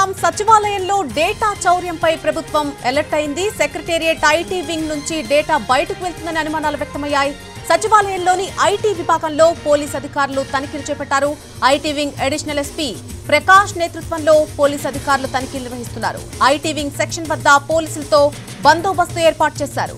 చూస్తున్నాం. సచివాలయంలో డేటా చౌర్యంపై ప్రభుత్వం అలర్ట్ అయింది. సెక్రటేరియట్ ఐటీ వింగ్ నుంచి డేటా బయటకు వెళ్తుందని అనుమానాలు వ్యక్తమయ్యాయి. సచివాలయంలోని ఐటీ విభాగంలో పోలీస్ అధికారులు తనిఖీలు చేపట్టారు. IT wing additional SP Prakash నేతృత్వంలో పోలీస్ అధికారులు తనిఖీలు నిర్వహిస్తున్నారు. ఐటీ వింగ్ సెక్షన్ వద్ద పోలీసులతో బందోబస్తు ఏర్పాటు చేశారు.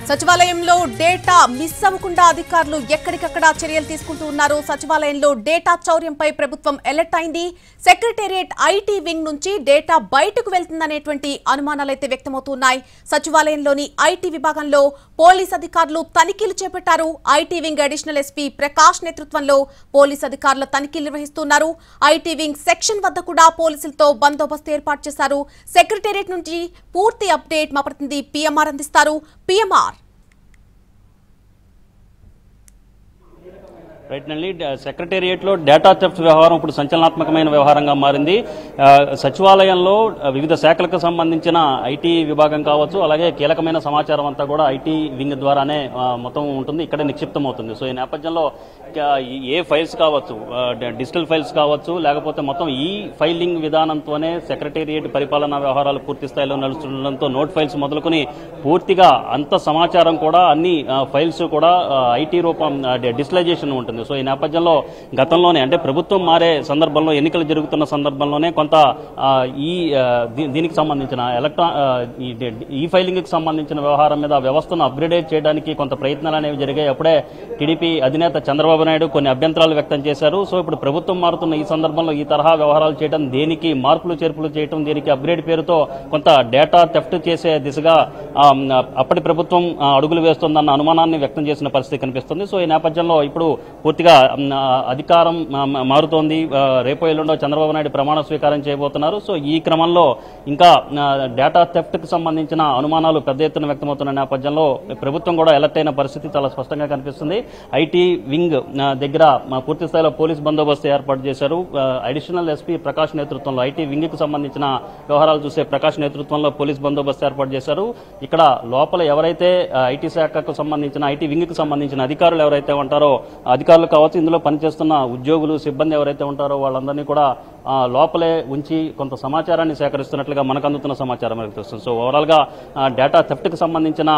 సచివాలయంలో డేటా మిస్ అవ్వకుండా అధికారులు ఎక్కడికక్కడ చర్యలు తీసుకుంటూ ఉన్నారు. సచివాలయంలో డేటా చౌర్యంపై ప్రభుత్వం అలర్ట్ అయింది. సెక్రటేరియట్ ఐటీ వింగ్ నుంచి డేటా బయటకు వెళ్తుందనేటువంటి అనుమానాలైతే వ్యక్తమవుతున్నాయి. సచివాలయంలోని ఐటీ విభాగంలో పోలీస్ అధికారులు తనిఖీలు చేపట్టారు. IT wing additional SP Prakash నేతృత్వంలో పోలీస్ అధికారులు తనిఖీలు నిర్వహిస్తున్నారు. ఐటీ వింగ్ సెక్షన్ వద్ద కూడా పోలీసులతో బందోబస్తు ఏర్పాటు చేశారు. సెక్రటేరియట్ నుంచి పూర్తి అప్డేట్ మా ప్రతినిధి పిఎంఆర్ అందిస్తారు. పిఎంఆర్ సెక్రటేరియట్లో డేటా థెఫ్ట్ వ్యవహారం ఇప్పుడు సంచలనాత్మకమైన వ్యవహారంగా మారింది. సచివాలయంలో వివిధ శాఖలకు సంబంధించిన ఐటీ విభాగం కావచ్చు, అలాగే కీలకమైన సమాచారం అంతా కూడా ఐటీ వింగ్ ద్వారానే మొత్తం ఉంటుంది, ఇక్కడే నిక్షిప్తం అవుతుంది. సో ఈ నేపథ్యంలో ఏ ఫైల్స్ కావచ్చు, డిజిటల్ ఫైల్స్ కావచ్చు, లేకపోతే మొత్తం ఈ ఫైలింగ్ విధానంతోనే సెక్రటేరియట్ పరిపాలనా వ్యవహారాలు పూర్తి స్థాయిలో నడుస్తుండడంతో నోట్ ఫైల్స్ మొదలుకొని పూర్తిగా అంత సమాచారం కూడా అన్ని ఫైల్స్ కూడా ఐటీ రూపం డిజిటలైజేషన్ ఉంటుంది. సో ఈ నేపథ్యంలో గతంలోనే అంటే ప్రభుత్వం మారే సందర్భంలో, ఎన్నికలు జరుగుతున్న సందర్భంలోనే కొంత దీనికి సంబంధించిన ఈ ఫైలింగ్ కి సంబంధించిన వ్యవహారం మీద వ్యవస్థను అప్గ్రేడేట్ చేయడానికి కొంత ప్రయత్నాలు అనేవి జరిగాయి. అప్పుడే టీడీపీ అధినేత చంద్రబాబు నాయుడు కొన్ని అభ్యంతరాలు వ్యక్తం చేశారు. సో ఇప్పుడు ప్రభుత్వం మారుతున్న ఈ సందర్భంలో ఈ తరహా వ్యవహారాలు చేయడం, దేనికి మార్పులు చేర్పులు చేయడం, దీనికి అప్గ్రేడ్ పేరుతో కొంత డేటా థెఫ్ట్ చేసే దిశగా అప్పటి ప్రభుత్వం అడుగులు వేస్తోందన్న అనుమానాన్ని వ్యక్తం చేసిన పరిస్థితి కనిపిస్తుంది. సో ఈ నేపథ్యంలో ఇప్పుడు పూర్తిగా అధికారం మారుతోంది. రేపో ఎల్లుండో చంద్రబాబు నాయుడు ప్రమాణ స్వీకారం చేయబోతున్నారు. సో ఈ క్రమంలో ఇంకా డేటా థెఫ్ట్ కి సంబంధించిన అనుమానాలు పెద్ద ఎత్తున వ్యక్తమవుతున్న నేపథ్యంలో ప్రభుత్వం కూడా అలర్ట్ అయిన పరిస్థితి చాలా స్పష్టంగా కనిపిస్తుంది. ఐటీ వింగ్ దగ్గర పూర్తి స్థాయిలో పోలీస్ బందోబస్తు ఏర్పాటు చేశారు. అడిషనల్ ఎస్పీ ప్రకాష్ నేతృత్వంలో ఐటీ వింగ్ కు సంబంధించిన వ్యవహారాలు చూసే ప్రకాష్ నేతృత్వంలో పోలీస్ బందోబస్తు ఏర్పాటు చేశారు. ఇక్కడ లోపల ఎవరైతే ఐటీ శాఖకు సంబంధించిన, ఐటీ వింగ్ కు సంబంధించిన అధికారులు ఎవరైతే ఉంటారో, అధికారులు కావచ్చు, ఇందులో పనిచేస్తున్న ఉద్యోగులు, సిబ్బంది ఎవరైతే ఉంటారో వాళ్ళందరినీ కూడా లోపలే ఉంచి కొంత సమాచారాన్ని సేకరిస్తున్నట్లుగా మనకు అందుతున్న సమాచారం తెలుస్తుంది. సో ఓవరాల్ గా డేటా థెఫ్ట్ కి సంబంధించిన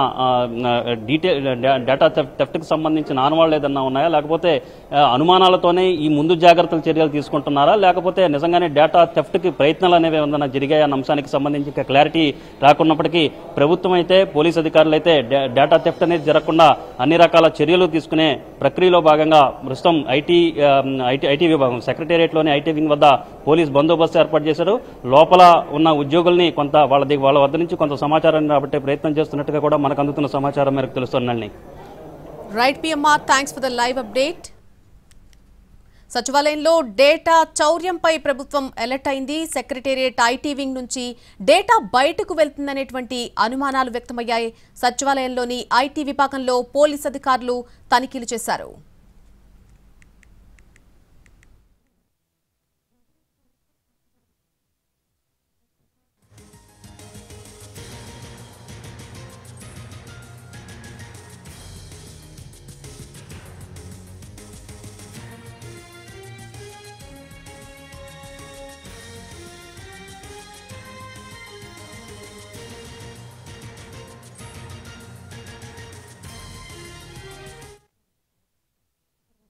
డేటా థెఫ్ట్ కి సంబంధించిన ఆనవాళ్లు ఏదన్నా ఉన్నాయా, లేకపోతే అనుమానాలతోనే ఈ ముందు జాగ్రత్తల చర్యలు తీసుకుంటున్నారా, లేకపోతే నిజంగానే డేటా థెఫ్ట్ కి ప్రయత్నాలు అనేవి ఏమన్నా జరిగాయన్న అంశానికి సంబంధించి క్లారిటీ రాకున్నప్పటికీ ప్రభుత్వం అయితే, పోలీస్ అధికారులు అయితే డేటా థెఫ్ట్ అనేది జరగకుండా అన్ని రకాల చర్యలు తీసుకునే ప్రక్రియలో భాగంగా ప్రస్తుతం ఐటీ విభాగం సెక్రటేరియట్లోని ఐటీ వింగ్ వద్ద పోలీస్ బందోబస్తు ఏర్పాటు చేశారు. లోపల ఉన్న ఉద్యోగుల్ని కొంత వాళ్ళ వద్ద నుంచి కొంత సమాచారాన్ని రాబట్టే ప్రయత్నం చేస్తున్నట్టుగా కూడా మనకు అందుతున్న సమాచారం మేరకు తెలుస్తోందండి. Right PMR, thanks for the live update. సచివాలయంలో డేటా చౌర్యంపై ప్రభుత్వం అలర్ట్ అయింది. సెక్రటేరియట్ ఐటీ వింగ్ నుంచి డేటా బయటకు వెళ్తుందనేటువంటి అనుమానాలు వ్యక్తమయ్యాయి. సచివాలయంలోని ఐటీ విభాగంలో పోలీస్ అధికారులు తనిఖీలు చేశారు.